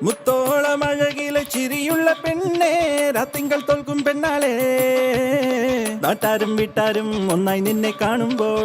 മുത്തോളം അഴകിലെ ചിരിയുള്ള പെണ്ണേ രാത്തിങ്കൾ തോൽക്കും പെണ്ണാളെ നാട്ടാരും വീട്ടാരും ഒന്നായി നിന്നെ കാണുമ്പോൾ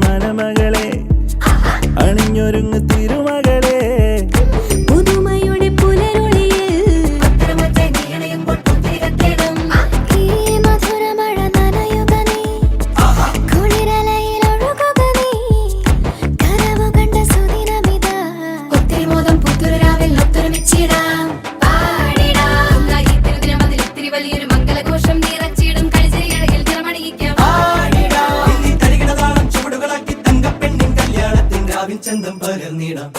മലമകളെ അണിഞ്ഞൊരുങ്ങ് തിരുമകളെ പുതുമയുടെ പുലരൊളിയിൽ ഈ മധുരമഴ നനയുക നീ കുളിരലയിൽ ഒഴുകുക നീ കനവു കണ്ട സുദിനമിത ഒത്തിരി മോദം പുത്തുരാവിൽ ഒത്തൊരുമിച്ചിടാം പാടിടാം ഇത്തിരി വലിയൊരു മംഗളഘോഷം നിറച്ചിടും കളിച്ചിരിയിൽ തിറമണിയിക്കാം ചന്തം പകർന്നിടാം.